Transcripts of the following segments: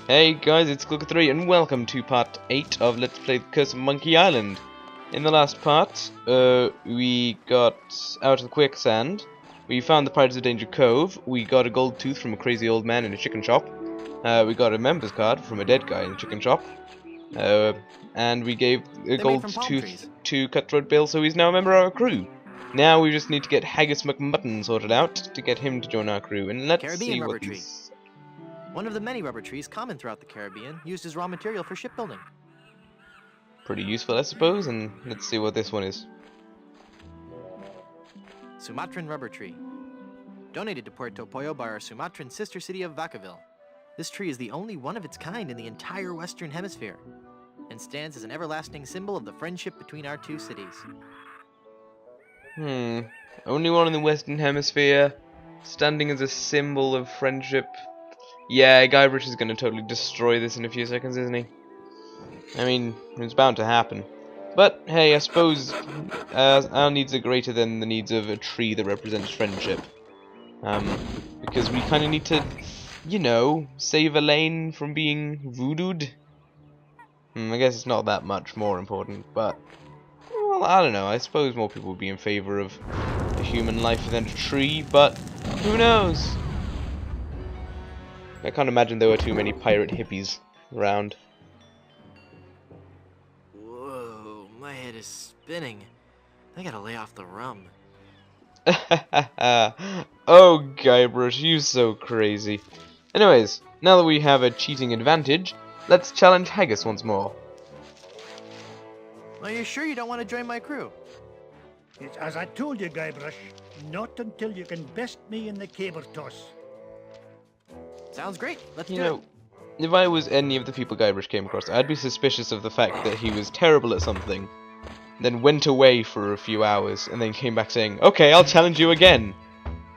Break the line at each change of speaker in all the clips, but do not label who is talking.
Hey guys, it's LeCh3 and welcome to part 8 of Let's Play the Curse of Monkey Island. In the last part, we got out of the quicksand, we found the Pirates of Danger Cove, we got a gold tooth from a crazy old man in a chicken shop, we got a member's card from a dead guy in a chicken shop, and we gave a gold tooth to Cutthroat Bill, so he's now a member of our crew. Now we just need to get Haggis McMutton sorted out to get him to join our crew, and let's see what these...
One of the many rubber trees common throughout the Caribbean, used as raw material for shipbuilding.
Pretty useful, I suppose, and let's see what this one is.
Sumatran rubber tree. Donated to Puerto Pollo by our Sumatran sister city of Vacaville. This tree is the only one of its kind in the entire Western Hemisphere, and stands as an everlasting symbol of the friendship between our two cities.
Only one in the Western Hemisphere, standing as a symbol of friendship. Yeah, Guybrush is going to totally destroy this in a few seconds, isn't he? I mean, it's bound to happen. But, hey, I suppose our needs are greater than the needs of a tree that represents friendship. Because we kind of need to, you know, save Elaine from being voodooed. I guess it's not that much more important, but... well, I don't know, I suppose more people would be in favor of a human life than a tree, but who knows? I can't imagine there were too many pirate hippies around.
Whoa, my head is spinning. I gotta lay off the rum.
Oh, Guybrush, you so crazy. Anyways, now that we have a cheating advantage, let's challenge Haggis once more.
Are you sure you don't want to join my crew?
It's as I told you, Guybrush, not until you can best me in the caber toss.
Sounds great. Let's
You
do
know,
it.
if I was any of the people Guybrush came across, I'd be suspicious of the fact that he was terrible at something, then went away for a few hours, and then came back saying, "Okay, I'll challenge you again."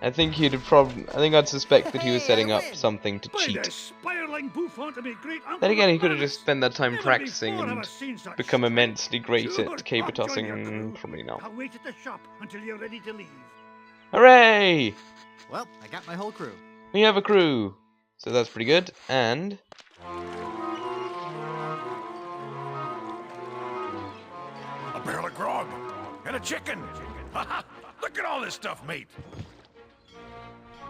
I think he'd I'd suspect that he was setting up something to cheat. Then again, he could have just spent that time practicing and become immensely great at caber tossing. Probably not.
I'll wait at the shop until you're ready to leave.
Hooray!
Well, I got my whole crew.
We have a crew, so that's pretty good. And
a barrel of grog and a chicken. Look at all this stuff, mate.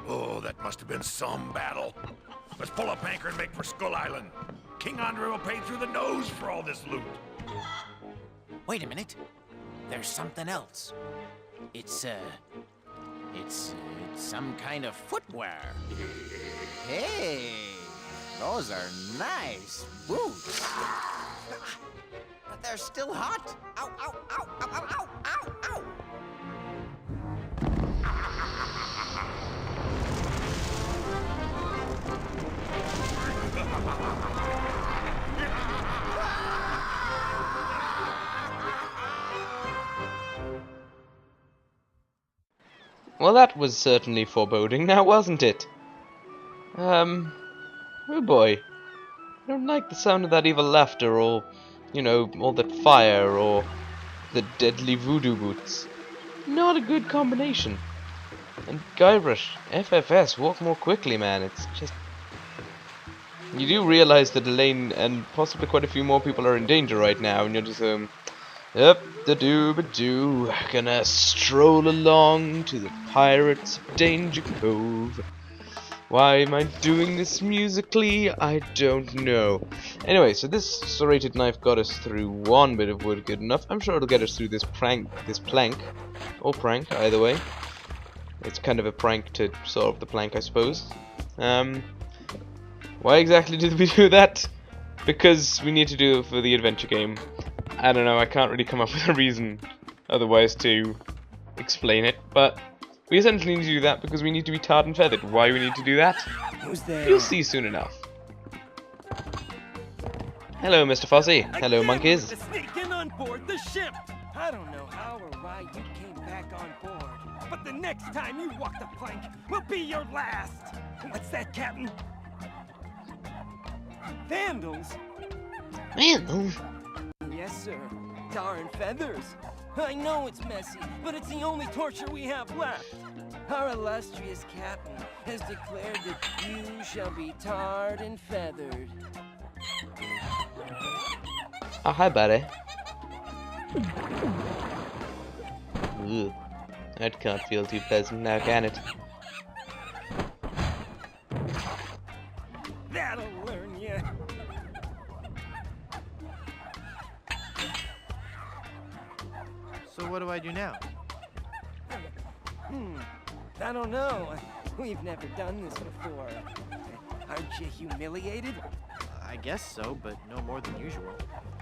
Oh, that must have been some battle. Let's pull up anchor and make for Skull Island. King Andre will pay through the nose for all this loot.
Wait a minute. There's something else. It's some kind of footwear. Hey, those are nice boots. But they're still hot. Ow, ow, ow, ow, ow, ow, ow, ow.
well, that was certainly foreboding, now wasn't it? Oh boy, I don't like the sound of that evil laughter, or, you know, all that fire, or the deadly voodoo boots. Not a good combination. And Guybrush, FFS, walk more quickly, man. It's just... you do realize that Elaine and possibly quite a few more people are in danger right now, and you're just, up the doo-ba-doo, gonna stroll along to the Pirates of Danger Cove. Why am I doing this musically? I don't know. Anyway, so this serrated knife got us through one bit of wood good enough. I'm sure it'll get us through this plank, or prank, either way. It's kind of a prank to solve the plank, I suppose. Why exactly did we do that? Because we need to do it for the adventure game. I don't know, I can't really come up with a reason otherwise to explain it, but we essentially need to do that because we need to be tarred and feathered. Why we need to do that?
Who's there?
You'll see soon enough. Hello, Mr. Fossey. Hello, monkeys.
To sneak in on board the ship. I don't know how or why you came back on board, but the next time you walk the plank will be your last. What's that, Captain? Vandals?
Vandals?
Yes, sir. Tar and feathers. I know it's messy, but it's the only torture we have left. our illustrious captain has declared that you shall be tarred and feathered.
Oh, hi, buddy. Ugh. That can't feel too pleasant now, can it?
That'll learn you.
So what do I do now?
I don't know. We've never done this before. Aren't you humiliated?
I guess so, but no more than usual.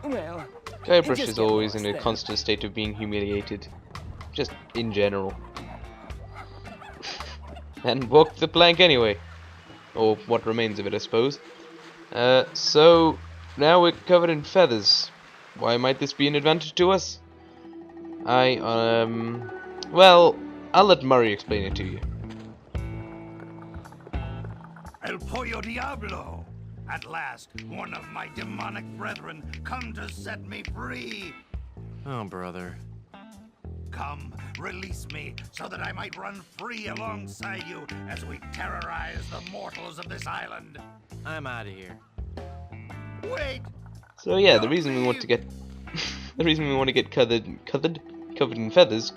Well,
Guybrush
just
is
get
always
lost
in a
then.
constant state of being humiliated. Just in general. And walk the plank anyway. Or what remains of it, I suppose. So, now we're covered in feathers. Why might this be an advantage to us? Well, I'll let Murray explain it to you.
El Pollo Diablo! At last, one of my demonic brethren come to set me free.
Oh, brother.
Come, release me, so that I might run free alongside you as we terrorize the mortals of this island.
I'm out of here.
Wait!
So yeah, the reason we want to get covered in feathers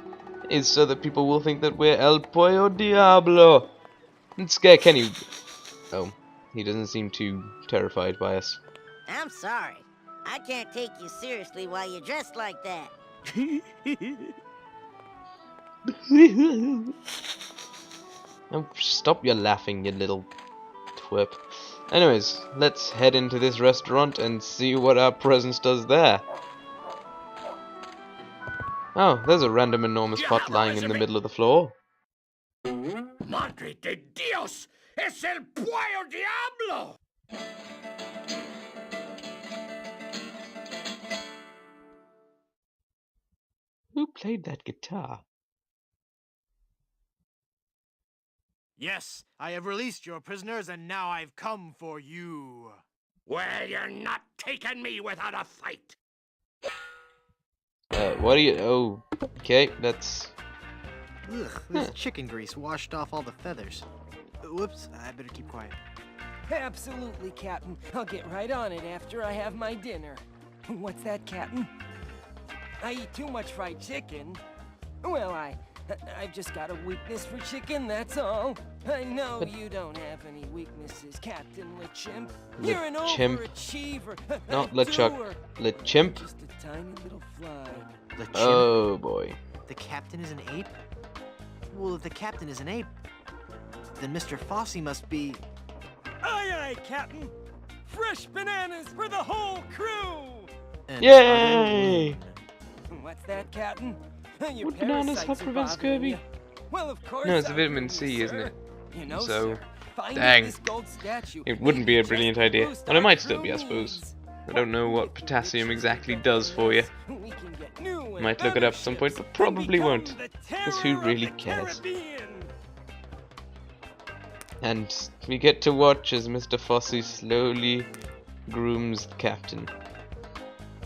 is so that people will think that we're El Pollo Diablo and scare Kenny. Oh, he doesn't seem too terrified by us.
I'm sorry. I can't take you seriously while you're dressed like that.
Oh, stop your laughing, you little twerp. Anyways, let's head into this restaurant and see what our presence does there. Oh, there's a random enormous pot lying in the middle of the floor.
Madre de Dios! Es el Pollo Diablo!
Who played that guitar?
Yes, I have released your prisoners, and now I've come for you.
Well, you're not taking me without a fight.
What are you... Oh, okay, that's...
Ugh, this chicken grease washed off all the feathers. Whoops, I better keep quiet.
absolutely, Captain. I'll get right on it after I have my dinner. What's that, Captain? I eat too much fried chicken. Well, I've just got a weakness for chicken, that's all. I know you don't have any weaknesses, Captain LeChimp. You're an
LeChimp.
overachiever.
Not
a
LeChuck.
doer.
LeChimp?
Just a tiny little fly.
LeChimp?
Oh boy.
The captain is an ape? Well, if the captain is an ape, then Mr. Fosse must be...
Aye, aye, Captain. Fresh bananas for the whole crew.
an
Yay!
other
What's that, Captain? Your
Would bananas
parasites
help
are
prevent
bothering
scurvy?
you. Well, of course.
No, it's a
I
vitamin
will,
C, isn't
sir.
it?
You know,
So,
sir, finding
dang.
this gold statue
It wouldn't be a
just
brilliant
to
idea.
boost
And it
our
might still be, I
crew
suppose.
needs.
I don't know what potassium exactly does for you.
We can get new and
Might look it
better
up at some point,
ships
but probably
and
won't.
become the
'Cause who
terror of
really
the
cares?
Caribbean.
And we get to watch as Mr. Fosse slowly grooms the captain.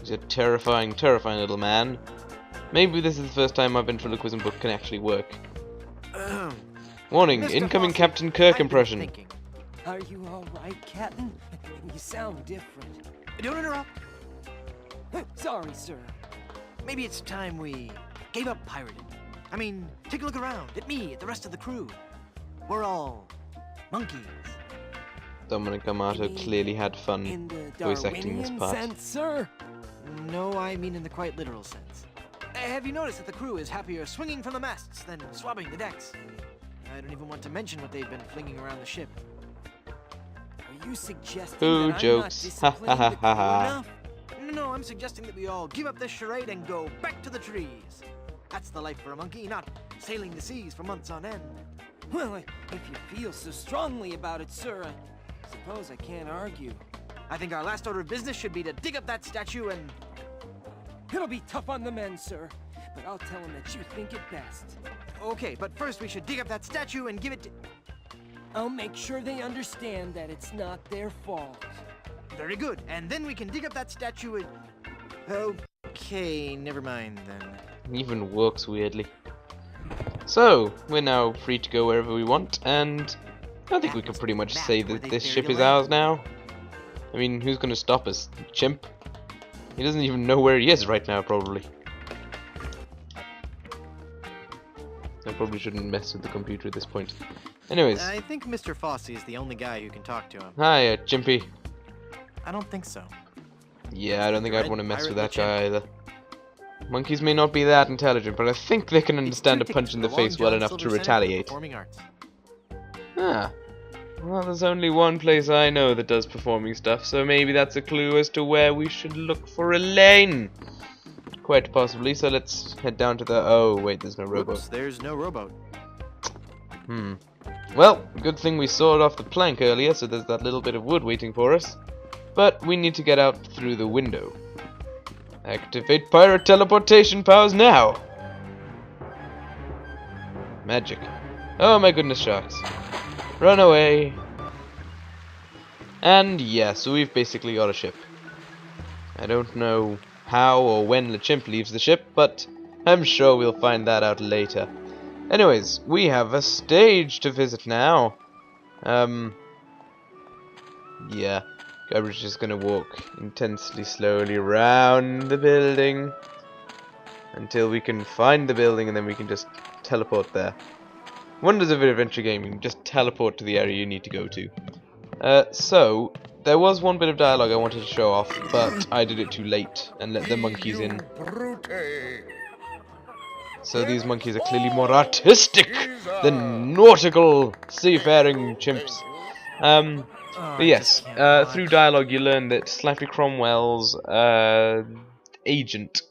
He's a terrifying, terrifying little man. Maybe this is the first time my ventriloquism book can actually work. Warning,
Mr.
incoming
Fosse,
Captain Kirk
I've been
impression.
thinking.
Are you all right, Captain? You sound different.
Don't interrupt.
Sorry, sir.
Maybe it's time we gave up pirating. I mean, take a look around at me, at the rest of the crew. We're all monkeys.
Dominic
You
Amato
mean
clearly had fun
In the
voice acting this
Darwinian
part.
sense, sir?
No, I mean in the quite literal sense. Have you noticed that the crew is happier swinging from the masts than swabbing the decks? I don't even want to mention what they've been flinging around the ship.
Are you suggesting
Ooh,
that I'm
jokes.
not
Ha, ha, ha,
disciplined
ha, ha.
enough?
No, I'm suggesting that we all give up this charade and go back to the trees. That's the life for a monkey, not sailing the seas for months on end.
Well, if you feel so strongly about it, sir, I suppose I can't argue.
I think our last order of business should be to dig up that statue and...
It'll be tough on the men, sir, but I'll tell them that you think it best.
Okay, but first we should dig up that statue and give it to...
I'll make sure they understand that it's not their fault.
Very good, and then we can dig up that statue and... Okay, never mind then.
Even works weirdly. So, we're now free to go wherever we want, and I think we can pretty much say that this ship is ours now. I mean, who's going to stop us? Chimp? He doesn't even know where he is right now, probably. I probably shouldn't mess with the computer at this point. Anyways.
I think Mr. Fossey is the only guy who can talk to him.
Hi, Chimpy.
I don't think so.
Yeah, I don't think I'd want to mess with that guy either. Monkeys may not be that intelligent, but I think they can understand a punch in the face well enough to retaliate. Ah. Well, there's only one place I know that does performing stuff, so maybe that's a clue as to where we should look for Elaine. Quite possibly, so let's head down to the... Oh, wait, there's no rowboat.
Oops, there's no rowboat.
Well, good thing we sawed off the plank earlier, so there's that little bit of wood waiting for us. But we need to get out through the window. Activate pirate teleportation powers now! Magic. Oh my goodness, sharks. Run away! And yeah, so we've basically got a ship. I don't know how or when LeChimp leaves the ship, but I'm sure we'll find that out later. Anyways, we have a stage to visit now. Yeah. Guybrush is just gonna walk intensely slowly around the building until we can find the building, and then we can just teleport there. Wonders of adventure game, you can just teleport to the area you need to go to. So, there was one bit of dialogue I wanted to show off, but I did it too late and let the monkeys in. So these monkeys are clearly more artistic than nautical seafaring chimps. But yes, through dialogue you learn that Slappy Cromwell's agent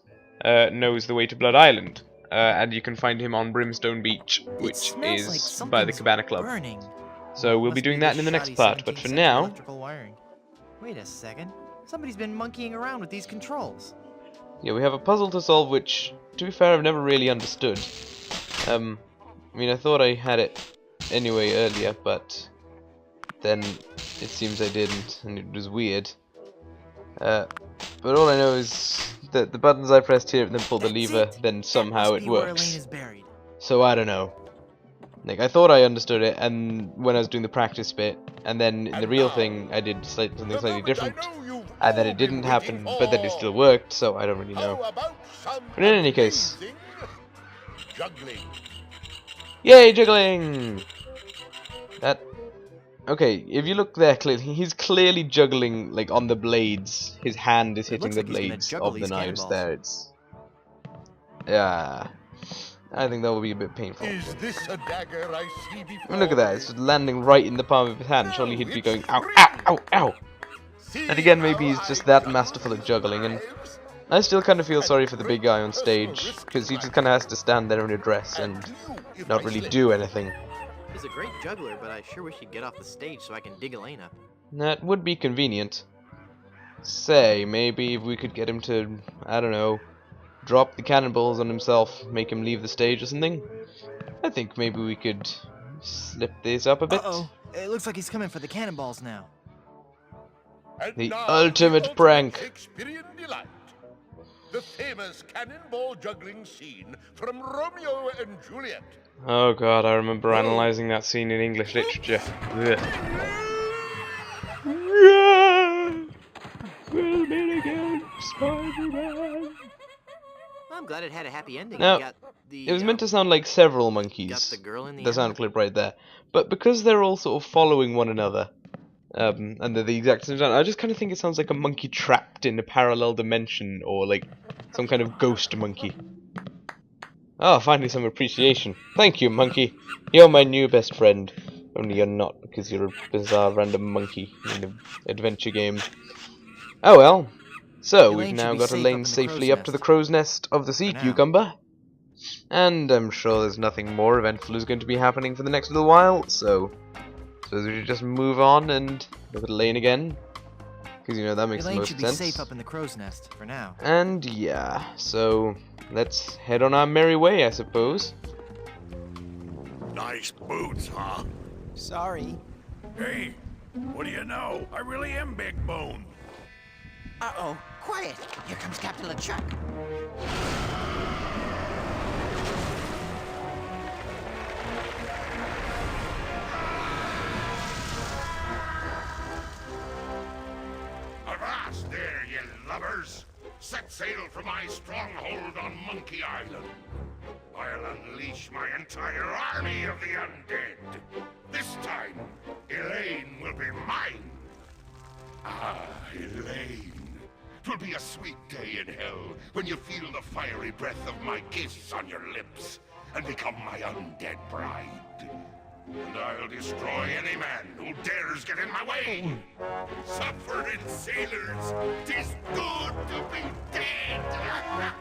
knows the way to Blood Island, and you can find him on Brimstone Beach, which is by the Cabana Club. So we'll be doing that in the next part, but for now...
Wait a second, somebody's been monkeying around with these controls.
Yeah, we have a puzzle to solve which, to be fair, I've never really understood. I mean, I thought I had it anyway earlier, but then it seems I didn't, and it was weird. But all I know is that the buttons I pressed here and then pulled the lever, then somehow it works. So I don't know. Like, I thought I understood it, and when I was doing the practice bit, and then in the real thing I did something slightly different, and then it didn't happen, but then it still worked, so I don't really know. But in any case... Yay, juggling! That... Okay, if you look there clearly, he's clearly juggling, like, on the blades. His hand is hitting the blades of the knives there. It's... Yeah... I think that will be a bit painful.
Is this a dagger I see before?
I mean, look at that, it's just landing right in the palm of his hand. Surely he'd be going, ow, ow, ow, ow! And again, maybe he's just that masterful at juggling, and I still kind of feel sorry for the big guy on stage, because he just kind of has to stand there in a dress and not really do anything.
He's a great juggler, but I sure wish he'd get off the stage so I can dig Elaine up.
That would be convenient. Say, maybe if we could get him to, I don't know, drop the cannonballs on himself, make him leave the stage or something. I think maybe we could slip this up a bit.
Uh-oh, it looks like he's coming for the cannonballs now.
The ultimate prank.
Shakespearean delight. The famous cannonball juggling scene from Romeo and Juliet.
Oh god, I remember analysing that scene in English literature. Ugh. Yeah! We'll meet again, Spider-Man.
I'm glad it had a happy ending.
Now,
got the,
it was meant to sound like several monkeys.
got the girl in the
The sound clip right there. But because they're all sort of following one another, and they're the exact same sound, I just kind of think it sounds like a monkey trapped in a parallel dimension, or like some kind of ghost monkey. Oh, finally some appreciation. Thank you, monkey. You're my new best friend. Only you're not, because you're a bizarre random monkey in the adventure game. Oh well. So, we've now got Elaine safely up to the crow's nest of the sea cucumber. And I'm sure there's nothing more eventful is going to be happening for the next little while, so I suppose we should just move on and look at Elaine again. Because, you know, that makes the most sense.
Elaine should be safe up in the crow's nest for now.
And yeah, so let's head on our merry way, I suppose.
Nice boots, huh?
Sorry.
Hey, what do you know? I really am big boned.
Uh-oh, quiet. Here comes Captain LeChuck.
lovers. Set sail for my stronghold on Monkey Island. I'll unleash my entire army of the undead. This time, Elaine will be mine. Ah, Elaine. 'Twill be a sweet day in hell when you feel the fiery breath of my kiss on your lips and become my undead bride. And I'll destroy any man who dares get in my way. Suffering sailors, 'tis good to be dead.